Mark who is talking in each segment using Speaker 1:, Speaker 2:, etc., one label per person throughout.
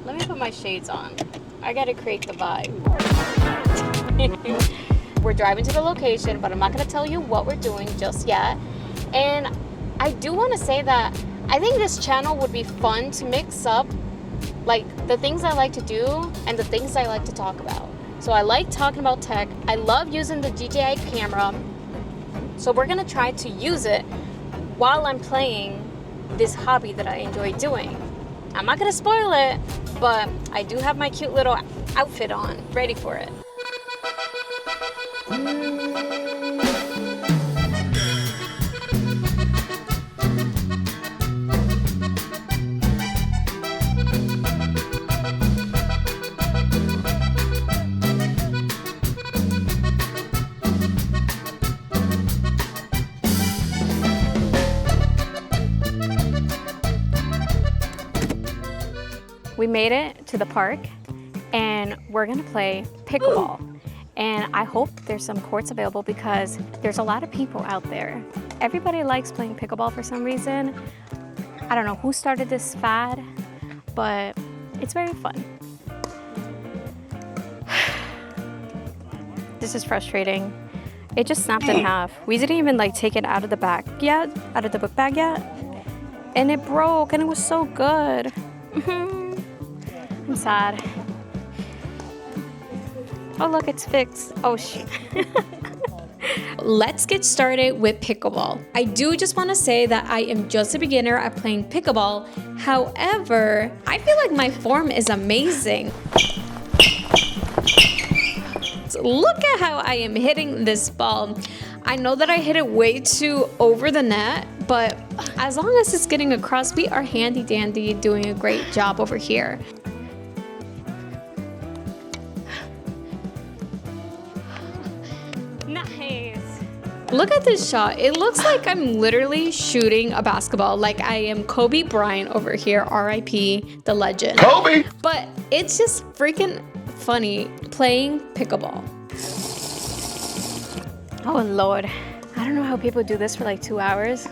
Speaker 1: Let me put my shades on. I gotta create the vibe. We're driving to the location, but I'm not gonna tell you what we're doing just yet. And I do want to say that I think this channel would be fun to mix up like the things I like to do and the things I like to talk about. So I like talking about tech. I love using the DJI camera. So we're gonna try to use it while I'm playing this hobby that I enjoy doing. I'm not gonna spoil it, but I do have my cute little outfit on, ready for it. We made it to the park and we're gonna play pickleball. And I hope there's some courts available because there's a lot of people out there. Everybody likes playing pickleball for some reason. I don't know who started this fad, but it's very fun. This is frustrating. It just snapped in half. We didn't even like take it out of the bag yet, out of the book bag yet. And it broke and it was so good. I'm sad. Oh look, it's fixed. Oh shit. Let's get started with pickleball. I do just want to say that I am just a beginner at playing pickleball. However, I feel like my form is amazing. So look at how I am hitting this ball. I know that I hit it way too over the net, but as long as it's getting across, we are handy dandy doing a great job over here. Nice. Look at this shot. It looks like I'm literally shooting a basketball. Like I am Kobe Bryant over here, RIP, the legend.
Speaker 2: Kobe!
Speaker 1: But it's just freaking funny playing pickleball. Oh Lord, I don't know how people do this for like 2 hours.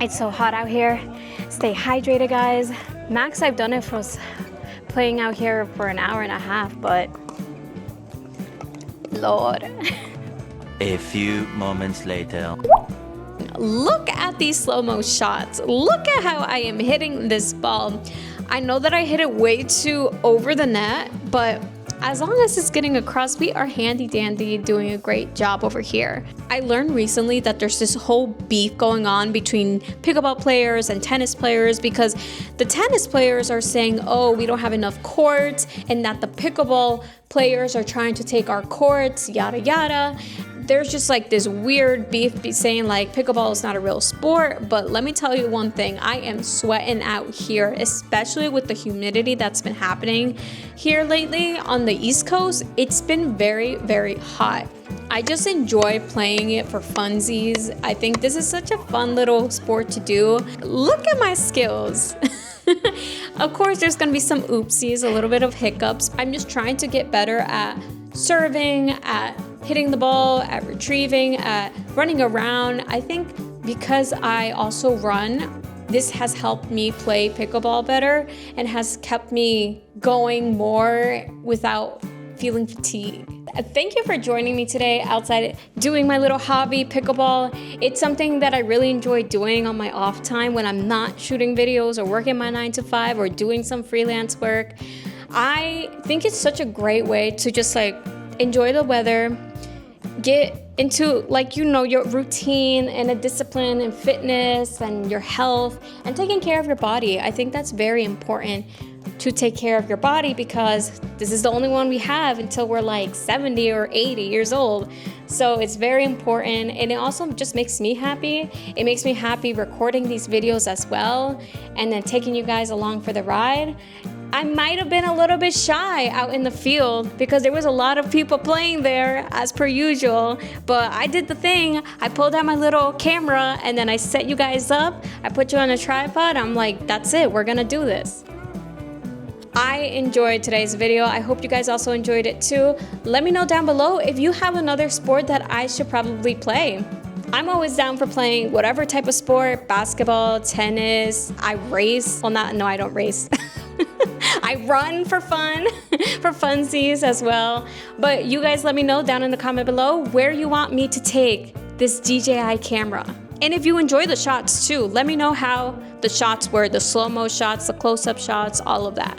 Speaker 1: It's so hot out here. Stay hydrated, guys. Max, I've done it for playing out here for an hour and a half, but Lord.
Speaker 3: A few moments later.
Speaker 1: Look at these slow-mo shots. Look at how I am hitting this ball. I know that I hit it way too over the net, but as long as it's getting across, we are handy dandy doing a great job over here. I learned recently that there's this whole beef going on between pickleball players and tennis players because the tennis players are saying, oh, we don't have enough courts, and that the pickleball players are trying to take our courts, yada yada. There's just like this weird beef saying like pickleball is not a real sport, but let me tell you one thing, I am sweating out here, especially with the humidity that's been happening here lately on the East Coast. It's been very, very hot. I just enjoy playing it for funsies. I think this is such a fun little sport to do. Look at my skills. Of course, there's gonna be some oopsies, a little bit of hiccups. I'm just trying to get better at serving, at hitting the ball, at retrieving, at running around. I think because I also run, this has helped me play pickleball better and has kept me going more without feeling fatigued. Thank you for joining me today outside doing my little hobby, pickleball. It's something that I really enjoy doing on my off time when I'm not shooting videos or working my 9 to 5 or doing some freelance work. I think it's such a great way to just like enjoy the weather, get into like, you know, your routine and a discipline and fitness and your health and taking care of your body. I think that's very important to take care of your body because this is the only one we have until we're like 70 or 80 years old. So it's very important, and it also just makes me happy. It makes me happy recording these videos as well and then taking you guys along for the ride. I might have been a little bit shy out in the field because there was a lot of people playing there as per usual, but I did the thing. I pulled out my little camera and then I set you guys up. I put you on a tripod. I'm like, that's it, we're gonna do this. I enjoyed today's video. I hope you guys also enjoyed it too. Let me know down below if you have another sport that I should probably play. I'm always down for playing whatever type of sport, basketball, tennis. I race. Well, no, I don't race. I run for fun, for funsies as well. But you guys let me know down in the comment below where you want me to take this DJI camera. And if you enjoy the shots too, let me know how the shots were, the slow-mo shots, the close-up shots, all of that.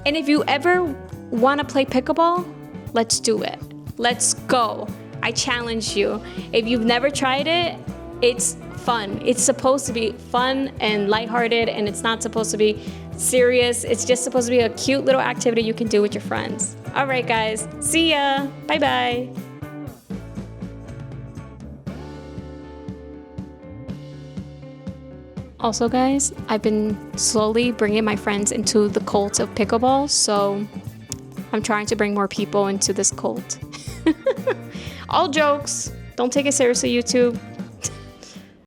Speaker 1: And if you ever want to play pickleball, let's do it. Let's go. I challenge you. If you've never tried it, it's fun. It's supposed to be fun and lighthearted, and it's not supposed to be serious. It's just supposed to be a cute little activity you can do with your friends. All right, guys. See ya. Bye-bye. Also, guys, I've been slowly bringing my friends into the cult of pickleball, so I'm trying to bring more people into this cult. All jokes. Don't take it seriously, YouTube.